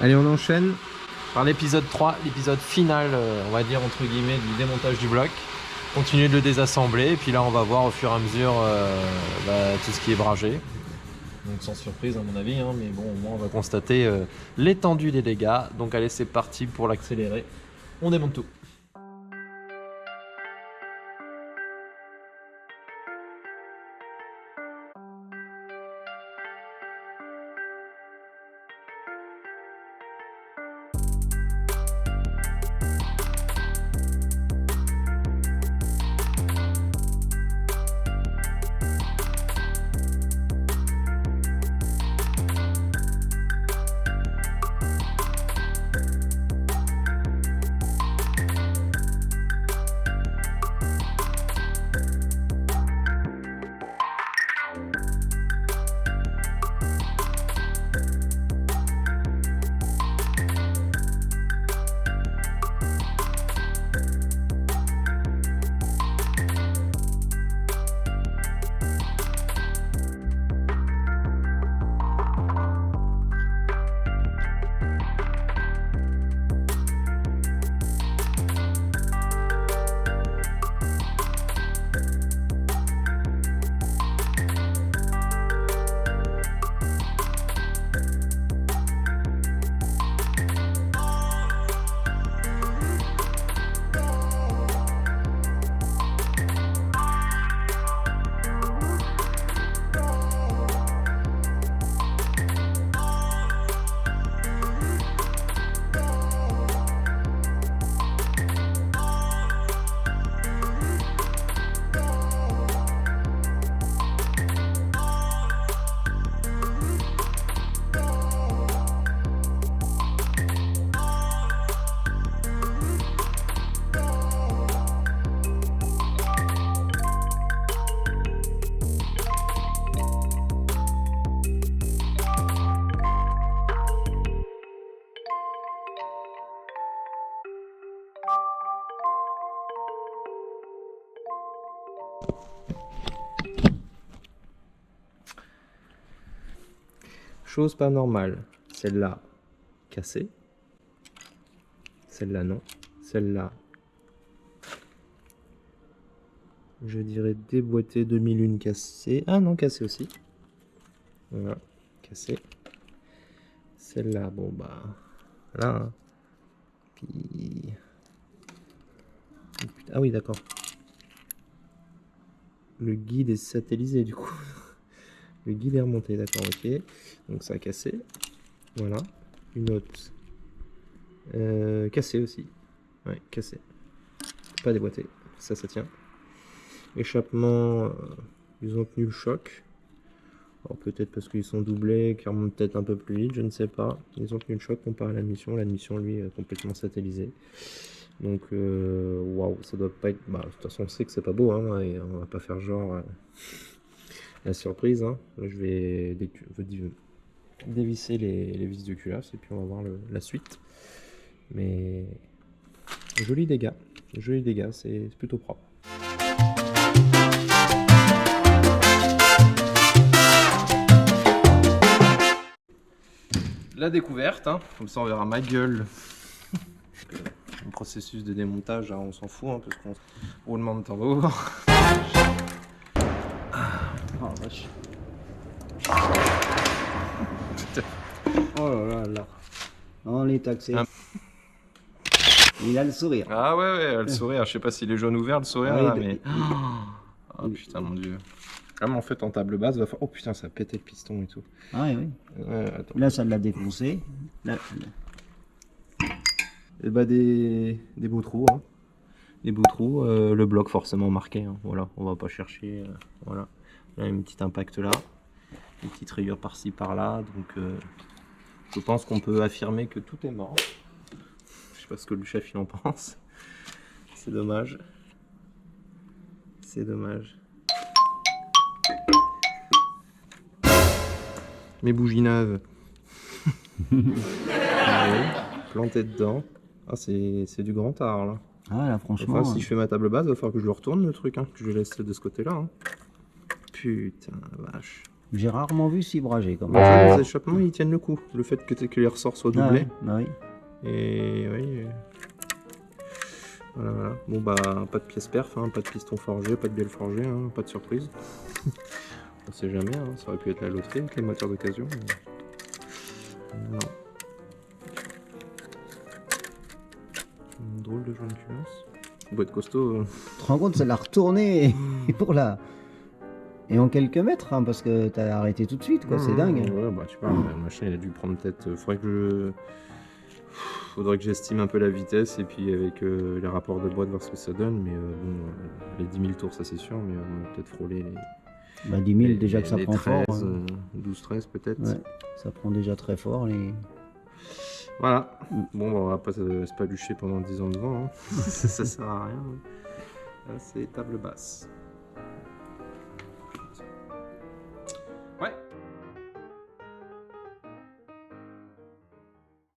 Allez, on enchaîne par l'épisode 3, l'épisode final, on va dire entre guillemets, du démontage du bloc. Continuer de le désassembler, et puis là on va voir au fur et à mesure tout ce qui est bragé. Donc sans surprise à mon avis, hein, mais bon, au moins on va constater l'étendue des dégâts. Donc allez, c'est parti pour l'accélérer. On démonte tout. Chose pas normale, celle-là cassée, celle-là non, celle-là je dirais déboîtée 2001 cassée, ah non cassée aussi, voilà, cassée, celle-là bon bah là, hein. Puis ah oui d'accord, le guide est satellisé du coup. Le guide est remonté, d'accord, ok. Donc ça a cassé. Voilà. Une autre. Cassé aussi. Ouais, cassé. Pas déboîté. Ça tient. Échappement. Ils ont tenu le choc. Alors peut-être parce qu'ils sont doublés, qu'ils remontent peut-être un peu plus vite, je ne sais pas. Ils ont tenu le choc comparé à l'admission. L'admission, lui, est complètement satellisé. Donc, waouh, ça doit pas être... Bah, de toute façon, on sait que c'est pas beau, hein, et on va pas faire genre... La surprise, hein. Je vais dévisser les vis de culasse et puis on va voir la suite. Mais joli dégâts, c'est plutôt propre. La découverte, hein. Comme ça on verra ma gueule. Le processus de démontage, hein, on s'en fout, hein, parce qu'on roulement de tambour. Oh vache. Oh là là. On est taxé. Il a le sourire. Ah ouais, le sourire. Je sais pas s'il est jaune ou vert le sourire là, mais... Oh putain mon dieu. Ah mais en fait en table basse, va faire... Oh putain, ça a pété le piston et tout. Ah oui. Là ça l'a défoncé. Là. Et bah des beaux trous, hein. Des beaux trous, le bloc forcément marqué, hein. Voilà, on va pas chercher, voilà. Là, une petite impact là, une petite rayure par-ci par-là, donc je pense qu'on peut affirmer que tout est mort. Je sais pas ce que le chef il en pense. C'est dommage. C'est dommage. Mes bougies neuves. Plantées dedans. Ah, c'est du grand art là. Ah là franchement. Enfin, si je fais ma table basse, il va falloir que je le retourne le truc, hein, que je laisse de ce côté là. Hein. Putain la vache. J'ai rarement vu si bragé comme Bah, ça. les échappements, ils tiennent le coup. Le fait que les ressorts soient Ah doublés. ouais, bah oui. Et oui. Voilà, voilà. Bon, bah, pas de pièce perf, hein, pas de piston forgé, pas de bielle forgée, hein, pas de surprise. On sait jamais, hein, ça aurait pu être la loterie avec les moteurs d'occasion. Mais... non. Une drôle de joint de culasse. Ça doit être costaud. Tu te rends compte, ça l'a retourné pour la. Et en quelques mètres, hein, parce que t'as arrêté tout de suite, quoi, c'est dingue. Ouais, bah tu vois, le machin il a dû prendre peut-être. Faudrait que j'estime un peu la vitesse et puis avec les rapports de boîte voir ce que ça donne. Mais bon, les 10 000 tours, ça c'est sûr, mais on va peut-être frôler les. Bah 10 000 déjà que ça prend 13, fort. 12-13 peut-être. Ouais, ça prend déjà très fort les. Voilà. Bon, bah, on va pas se palucher pendant 10 ans devant. Hein. Ça sert à rien. Là, c'est table basse.